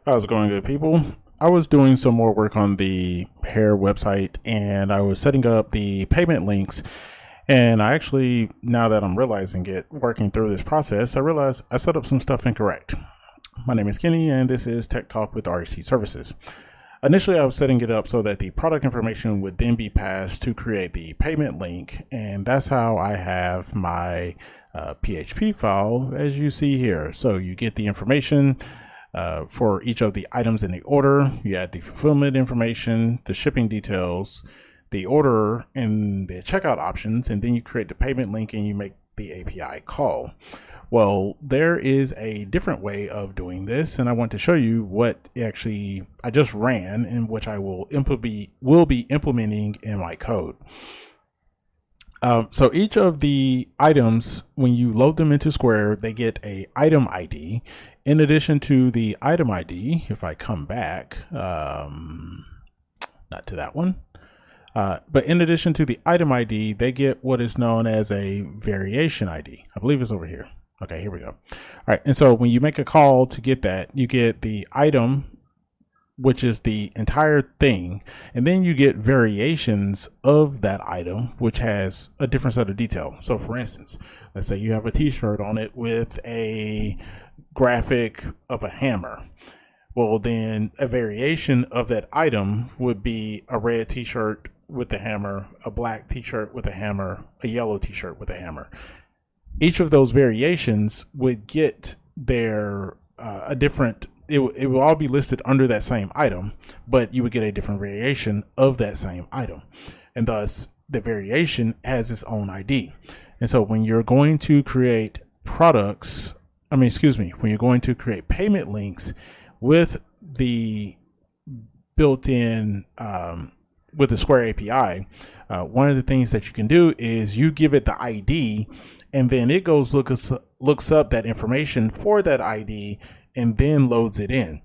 How's it going, good people? I was doing some more work on the hair website and I was setting up the payment links. And I actually, now that I'm realizing it, working through this process, I realized I set up some stuff incorrect. My name is Kenny and this is Tech Talk with RHT Services. Initially, I was setting it up so that the product information would then be passed to create the payment link. And that's how I have my PHP file, as you see here. So you get the information for each of the items in the order. You add the fulfillment information, the shipping details, the order, and the checkout options, and then you create the payment link and you make the API call. Well, there is a different way of doing this, and I want to show you what actually I just ran, and which I will be implementing in my code. So each of the items, when you load them into Square, they get a item ID. In addition to the item ID, if I come back, not to that one, but in addition to the item ID, they get what is known as a variation ID. I believe it's over here. Okay, here we go. All right, and so when you make a call to get that, you get the item, which is the entire thing, and then you get variations of that item, which has a different set of detail. So for instance, let's say you have a t-shirt on it with a graphic of a hammer. Well, then a variation of that item would be a red t-shirt with the hammer, a black t-shirt with a hammer, a yellow t-shirt with a hammer. Each of those variations would get their a different, it will all be listed under that same item, but you would get a different variation of that same item. And thus the variation has its own ID. And so when you're going to create when you're going to create payment links with the built-in, with the Square API, one of the things that you can do is you give it the ID, and then it goes looks up that information for that ID and then loads it in.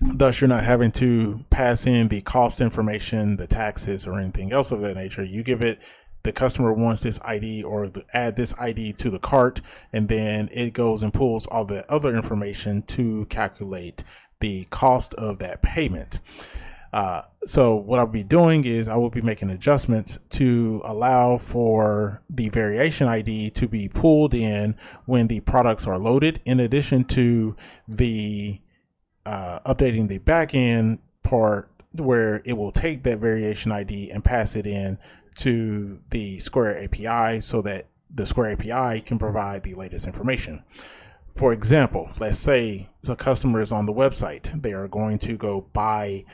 Thus, you're not having to pass in the cost information, the taxes, or anything else of that nature. You give it, the customer wants this ID or add this ID to the cart, and then it goes and pulls all the other information to calculate the cost of that payment. So what I'll be doing is I will be making adjustments to allow for the variation ID to be pulled in when the products are loaded, in addition to the updating the backend part where it will take that variation ID and pass it in to the Square API so that the Square API can provide the latest information. For example, let's say the customer is on the website. They are going to go buy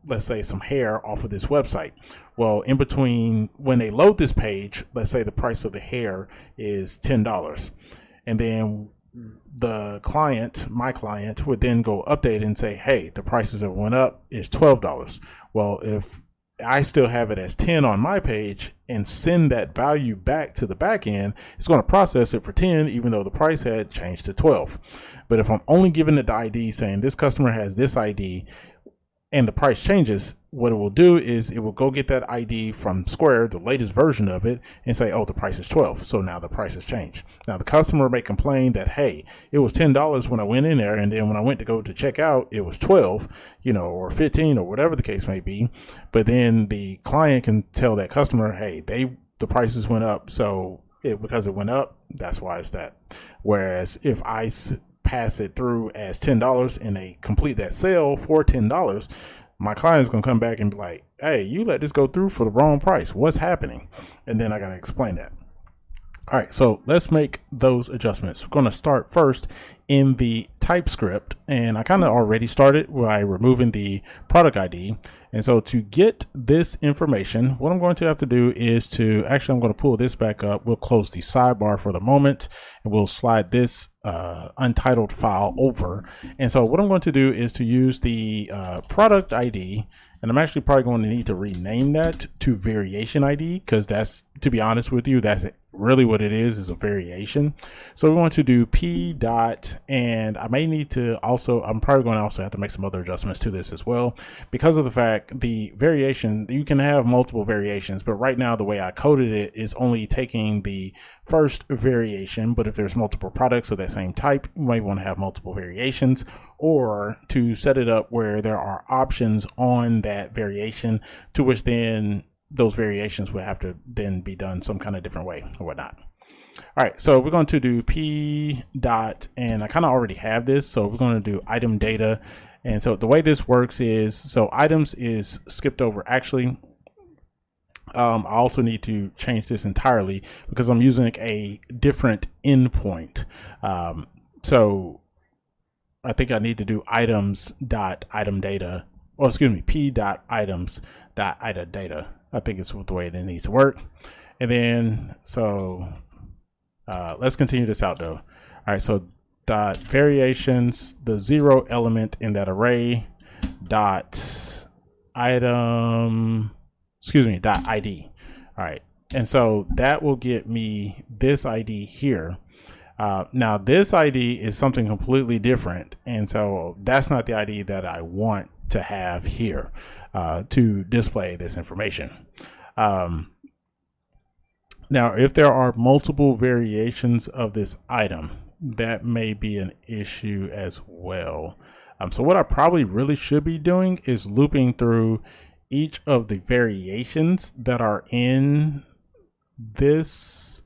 let's say some hair off of this website. Well, in between when they load this page, let's say the price of the hair is $10. And then the client, my client, would then go update and say, hey, the prices that went up is $12. Well, if I still have it as 10 on my page and send that value back to the back end, it's going to process it for 10, even though the price had changed to 12. But if I'm only giving it the ID saying this customer has this ID, and the price changes, what it will do is it will go get that ID from Square, the latest version of it, and say, oh, the price is 12. So now the price has changed. Now the customer may complain that, hey, it was $10 when I went in there, and then when I went to go to check out, it was 12, or 15 or whatever the case may be. But then the client can tell that customer, hey, the prices went up. So because it went up, that's why it's that. Whereas if I pass it through as $10 and they complete that sale for $10, my client is going to come back and be like, hey, you let this go through for the wrong price. What's happening? And then I got to explain that. All right, so let's make those adjustments. We're going to start first in the TypeScript, and I kind of already started by removing the product ID. And so to get this information, what I'm going to have to do is I'm going to pull this back up. We'll close the sidebar for the moment, and we'll slide this untitled file over. And so what I'm going to do is to use the product ID, and I'm actually probably going to need to rename that to variation ID because that's to be honest with you, that's really what it is a variation. So we want to do p dot, and I may need to also, I'm probably going to also have to make some other adjustments to this as well, because of the fact the variation, you can have multiple variations, but right now the way I coded it is only taking the first variation. But if there's multiple products of that same type, you might want to have multiple variations, or to set it up where there are options on that variation, to which then those variations will have to then be done some kind of different way or whatnot. All right, so we're going to do p dot, and I kind of already have this, so we're going to do item data. And so the way this works is, so items is skipped over. Actually, I also need to change this entirely because I'm using a different endpoint. So I think I need to do items dot item data, or excuse me, p dot items dot item data. I think it's the way it needs to work. And then, so let's continue this out though. All right, so dot variations, the 0 element in that array, dot item, excuse me, dot ID. All right, and so that will get me this ID here. Now this ID is something completely different, and so that's not the ID that I want to have here to display this information. Now, if there are multiple variations of this item, that may be an issue as well. So what I probably really should be doing is looping through each of the variations that are in this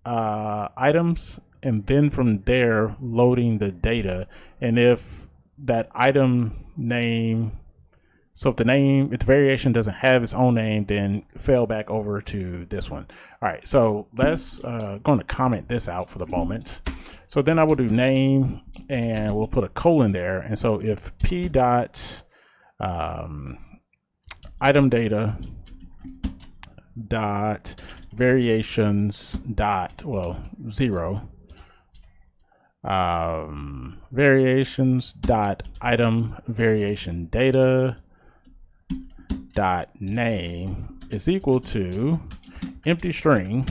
items, and then from there loading the data. And if that item name, so if the variation doesn't have its own name, then fail back over to this one. All right, so let's going to comment this out for the moment. So then I will do name, and we'll put a colon there. And so if p dot item data dot variations dot, well, 0 variations dot item variation data dot name is equal to empty string,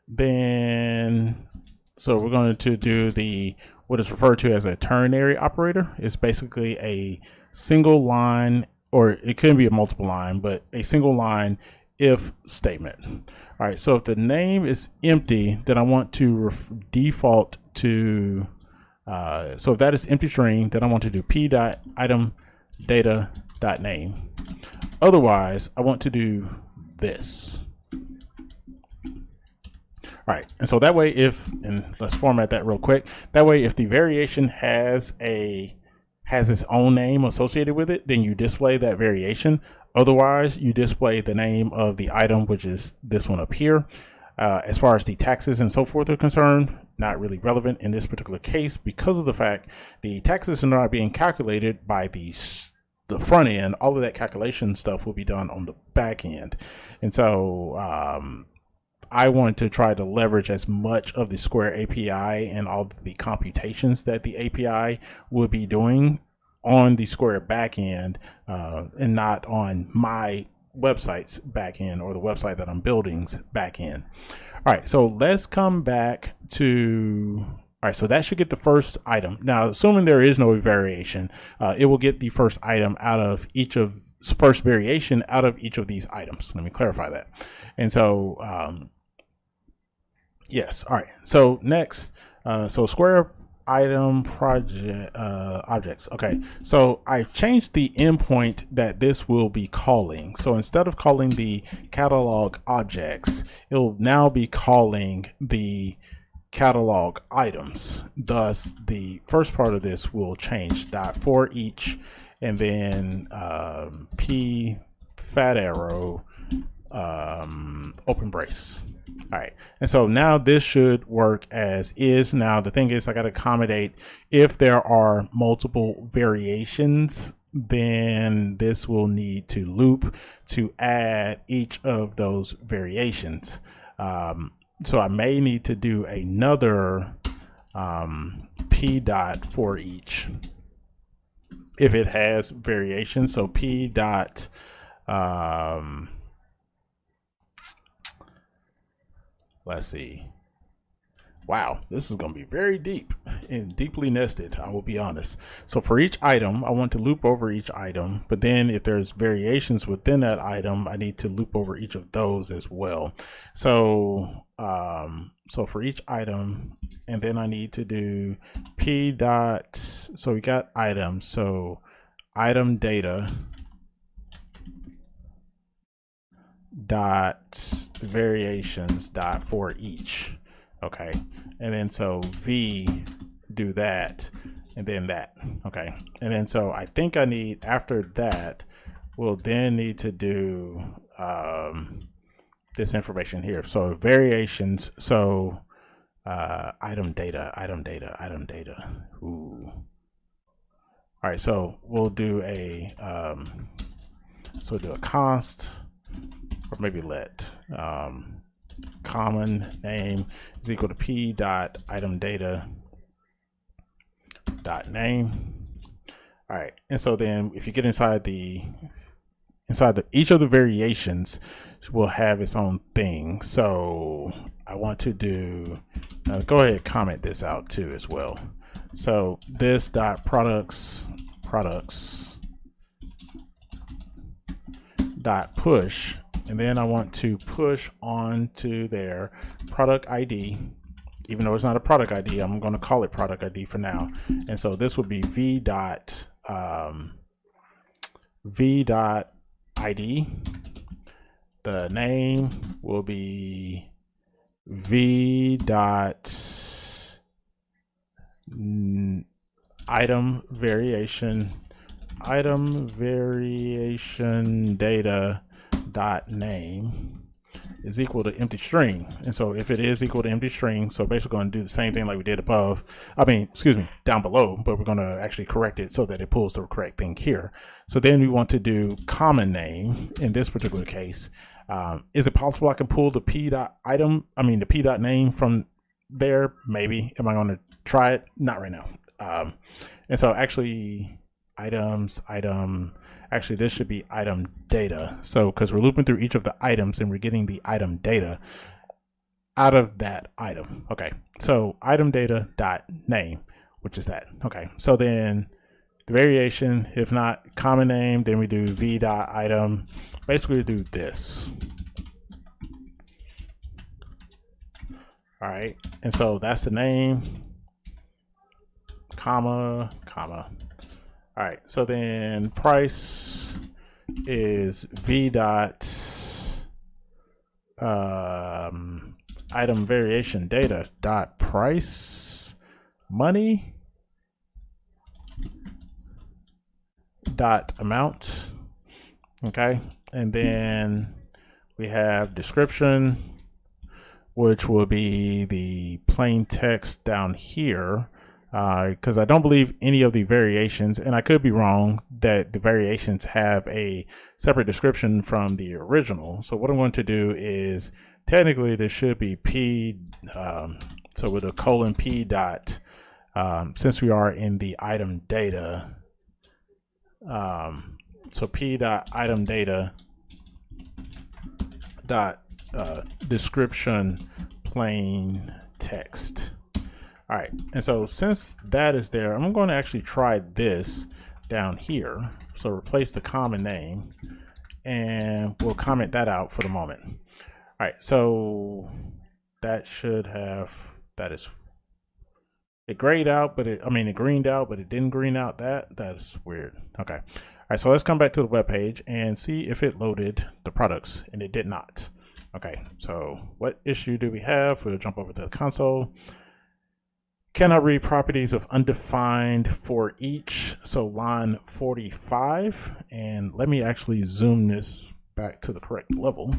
then so we're going to do the what is referred to as a ternary operator. It's basically a single line, or it could be a multiple line, but a single line if statement. All right, so if the name is empty, then I want to default to so if that is empty string, then I want to do p dot item data dot name. Otherwise, I want to do this. All right, and so that way, and let's format that real quick. That way, if the variation has its own name associated with it, then you display that variation. Otherwise, you display the name of the item, which is this one up here. As far as the taxes and so forth are concerned, not really relevant in this particular case, because of the fact the taxes are not being calculated by the front end. All of that calculation stuff will be done on the back end. And so I want to try to leverage as much of the Square API and all the computations that the API will be doing on the Square backend, and not on my website's backend or the website that I'm building's backend. All right, so let's come back to. All right, so that should get the first item. Now, assuming there is no variation, it will get the first item out of each of first variation out of each of these items. Let me clarify that. And so, yes. All right. So next, so Square item project objects. Okay. So I've changed the endpoint that this will be calling. So instead of calling the catalog objects, it'll now be calling the catalog items. Thus, the first part of this will change dot for each, and then p fat arrow open brace. All right, and so now this should work as is. Now the thing is, I got to accommodate if there are multiple variations, then this will need to loop to add each of those variations. So I may need to do another p dot for each if it has variation. So p dot let's see. Wow, this is going to be very deep and deeply nested, I will be honest. So for each item, I want to loop over each item, but then if there's variations within that item, I need to loop over each of those as well. So so for each item, and then I need to do p dot, so we got items, so item data dot variations dot for each. Okay, and then so v do that, and then that. Okay, and then so I think I need, after that, we'll then need to do this information here. So variations, so item data. Ooh. All right, so we'll do a so do a const, or maybe let common name is equal to p dot item data dot name. All right, and so then if you get inside each of the variations will have its own thing. So I want to do, go ahead and comment this out too as well. So this dot products dot push, and then I want to push on to their product ID. Even though it's not a product ID, I'm going to call it product ID for now. And so this would be v dot ID. The name will be v dot item variation data dot name is equal to empty string. And so if it is equal to empty string, so basically going to do the same thing like we did above, down below, but we're going to actually correct it so that it pulls the correct thing here. So then we want to do common name in this particular case. Is it possible I can pull the p dot name from there? Maybe. Am I going to try it? Not right now. And so actually actually this should be item data. So because we're looping through each of the items and we're getting the item data out of that item. Okay, so item data dot name, which is that. Okay, so then the variation, if not common name, then we do v dot item. Basically do this. All right, and so that's the name, comma. All right, so then price is v dot item variation data dot price money dot amount. Okay, and then we have description, which will be the plain text down here. Because I don't believe any of the variations, and I could be wrong, that the variations have a separate description from the original. So what I'm going to do is, technically this should be p, so with a colon p dot, since we are in the item data, so p dot item data dot description plain text. All right, and so since that is there, I'm going to actually try this down here. So replace the common name, and we'll comment that out for the moment. All right, so that should have, it grayed out, but it greened out, but it didn't green out. That's weird. Okay. All right, so let's come back to the web page and see if it loaded the products, and it did not. Okay, so what issue do we have? We'll jump over to the console. Cannot read properties of undefined for each. So line 45, and let me actually zoom this back to the correct level.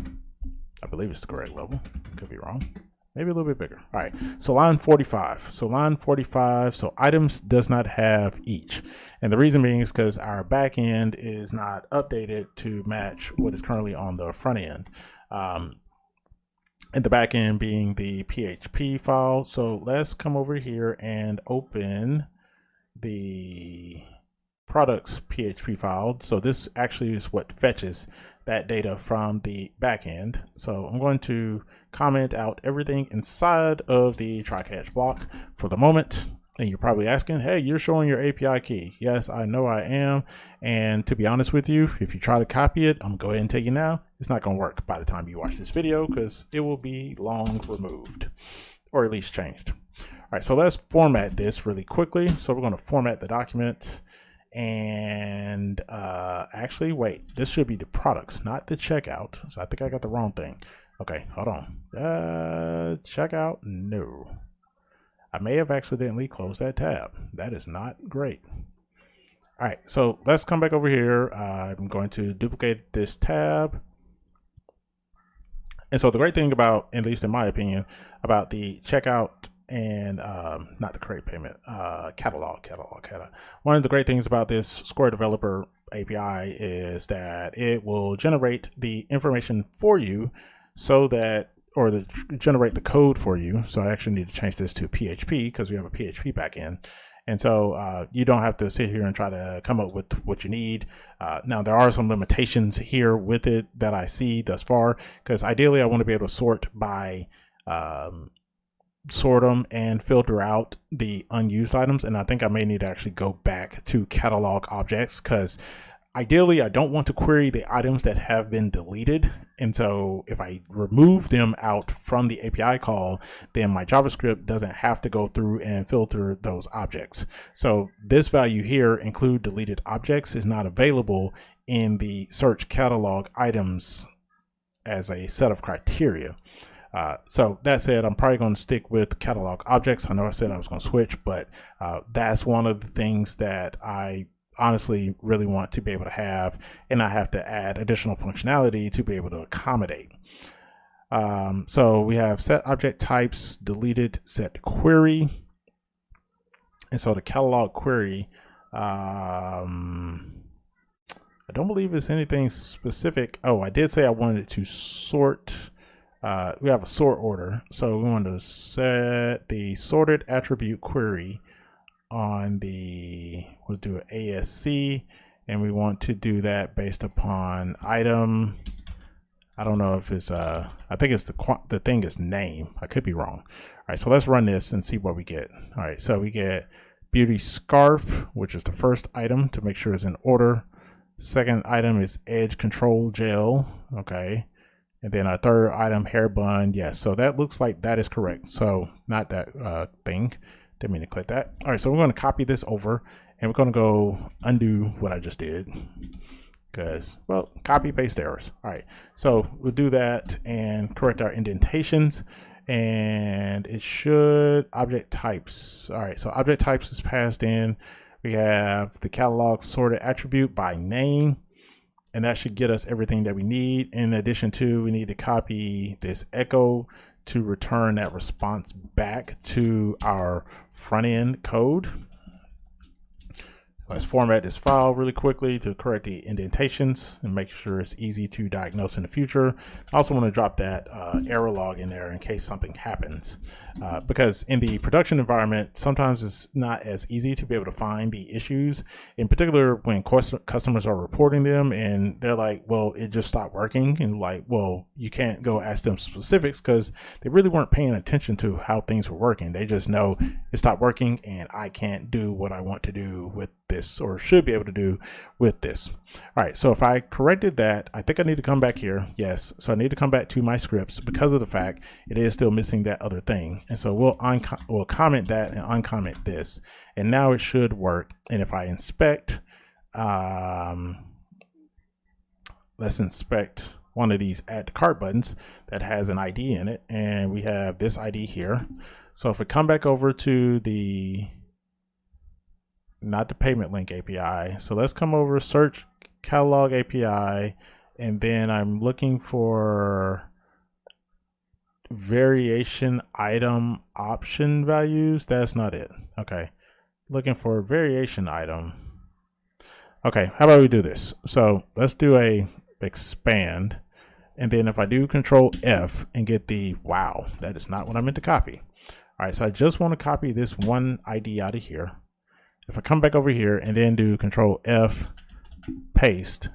I believe it's the correct level. Could be wrong. Maybe a little bit bigger. All right, so line 45. So line 45, so items does not have each. And the reason being is because our back end is not updated to match what is currently on the front end. And the back end being the PHP file. So let's come over here and open the products PHP file. So this actually is what fetches that data from the back end. So I'm going to comment out everything inside of the try-catch block for the moment. And you're probably asking, hey, you're showing your API key. Yes, I know I am. And to be honest with you, if you try to copy it, I'm gonna go ahead and tell you now, it's not gonna work by the time you watch this video because it will be long removed or at least changed. All right, so let's format this really quickly. So we're gonna format the document and actually, wait, this should be the products, not the checkout. So I think I got the wrong thing. Okay, hold on. Checkout, no. I may have accidentally closed that tab. That is not great. All right, so let's come back over here. I'm going to duplicate this tab. And so the great thing about, at least in my opinion, about the checkout and not the create payment, catalog. One of the great things about this Square Developer API is that it will generate the information for you so that generate the code for you. So I actually need to change this to PHP because we have a PHP backend. And so you don't have to sit here and try to come up with what you need. Now, there are some limitations here with it that I see thus far, because ideally I want to be able to sort by sort them and filter out the unused items. And I think I may need to actually go back to catalog objects because ideally, I don't want to query the items that have been deleted. And so if I remove them out from the API call, then my JavaScript doesn't have to go through and filter those objects. So this value here, include deleted objects, is not available in the search catalog items as a set of criteria. So that said, I'm probably going to stick with catalog objects. I know I said I was going to switch, but that's one of the things that I honestly really want to be able to have, and I have to add additional functionality to be able to accommodate. So we have set object types, deleted, set query. And so the catalog query, I don't believe it's anything specific. Oh, I did say I wanted it to sort. We have a sort order. So we want to set the sorted attribute query on we'll do an ASC, and we want to do that based upon item. I don't know if it's I think it's the thing is name. I could be wrong. All right, so let's run this and see what we get. All right, so we get beauty scarf, which is the first item to make sure it's in order. Second item is edge control gel. Okay. And then our third item, hair bun. Yes, so that looks like that is correct. So not that thing. Didn't mean to click that. All right, so we're going to copy this over and we're going to go undo what I just did because, well, copy paste errors. All right, so we'll do that and correct our indentations, and it should object types. All right, so object types is passed in. We have the catalog sorted attribute by name, and that should get us everything that we need. In addition to, we need to copy this echo to return that response back to our front end code. Let's format this file really quickly to correct the indentations and make sure it's easy to diagnose in the future. I also want to drop that error log in there in case something happens, because in the production environment, sometimes it's not as easy to be able to find the issues, in particular when customers are reporting them and they're like, well, it just stopped working. And like, well, you can't go ask them specifics because they really weren't paying attention to how things were working. They just know it stopped working and I can't do what I want to do with this, or should be able to do with this. All right, so if I corrected that, I think I need to come back here. Yes, so I need to come back to my scripts because of the fact it is still missing that other thing. And so we'll comment that and uncomment this, and now it should work. And if I inspect, let's inspect one of these add to cart buttons that has an ID in it, and we have this ID here. So if we come back over to the, not the payment link API. So let's come over, search catalog API, and then I'm looking for variation item option values. That's not it. Okay. Looking for variation item. Okay. How about we do this? So let's do a expand. And then if I do Control F and get the, wow, that is not what I meant to copy. All right. So I just want to copy this one ID out of here. If I come back over here and then do Control F, paste,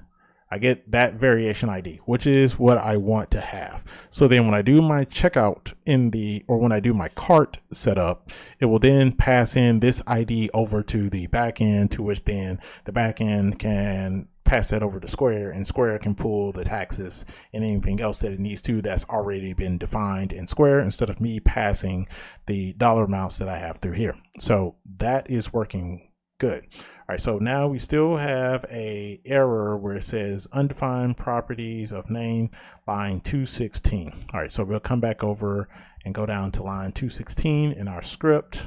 I get that variation ID, which is what I want to have. So then when I do my checkout when I do my cart setup, it will then pass in this ID over to the backend, to which then the backend can pass that over to Square, and Square can pull the taxes and anything else that it needs to that's already been defined in Square, instead of me passing the dollar amounts that I have through here. So that is working good. All right, so now we still have a error where it says undefined properties of name, line 216. All right, so we'll come back over and go down to line 216 in our script.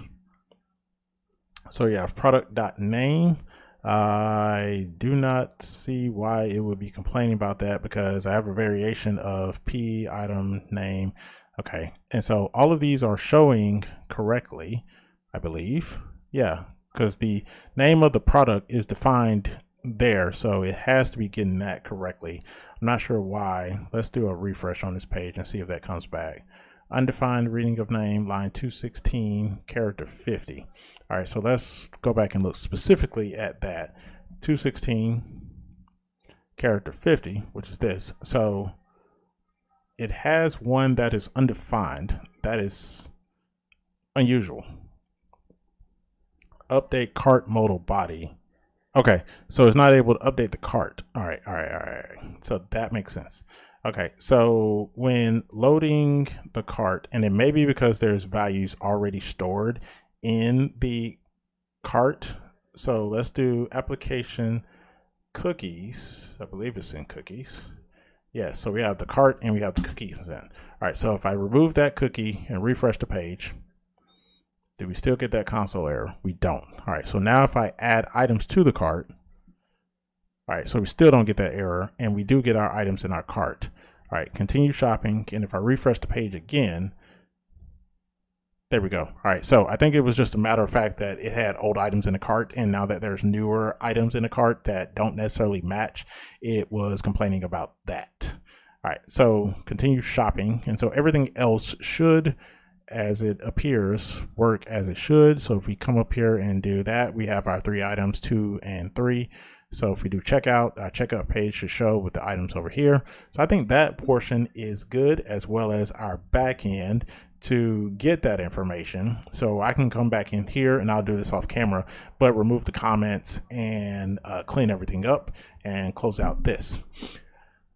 So you have product.name. I do not see why it would be complaining about that, because I have a variation of P item name. Okay, and so all of these are showing correctly, I believe. Yeah, because the name of the product is defined there, so it has to be getting that correctly. I'm not sure why. Let's do a refresh on this page and see if that comes back. Undefined reading of name, line 216, character 50. All right, so let's go back and look specifically at that. 216, character 50, which is this. So it has one that is undefined. That is unusual. Update cart modal body. Okay, so it's not able to update the cart. All right. So that makes sense. Okay, so when loading the cart, and it may be because there's values already stored in the cart. So let's do application cookies. I believe it's in cookies. Yeah, so we have the cart and we have the cookies in. All right, so if I remove that cookie and refresh the page, do we still get that console error? We don't. All right, so now if I add items to the cart, all right, so we still don't get that error, and we do get our items in our cart. All right, continue shopping, and if I refresh the page again, there we go. All right, so I think it was just a matter of fact that it had old items in the cart, and now that there's newer items in the cart that don't necessarily match, it was complaining about that. All right, so continue shopping, and so everything else should, as it appears, work as it should. So if we come up here and do that, we have our 3 items, 2 and 3. So if we do checkout, our checkout page should show with the items over here. So I think that portion is good, as well as our back end to get that information. So I can come back in here, and I'll do this off camera, but remove the comments and clean everything up and close out this.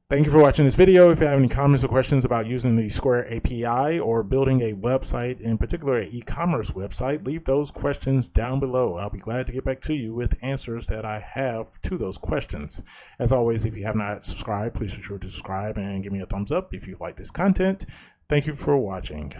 Thank you for watching this video. If you have any comments or questions about using the Square API or building a website, in particular an e-commerce website, leave those questions down below. I'll be glad to get back to you with answers that I have to those questions. As always, if you have not subscribed, please be sure to subscribe and give me a thumbs up if you like this content. Thank you for watching.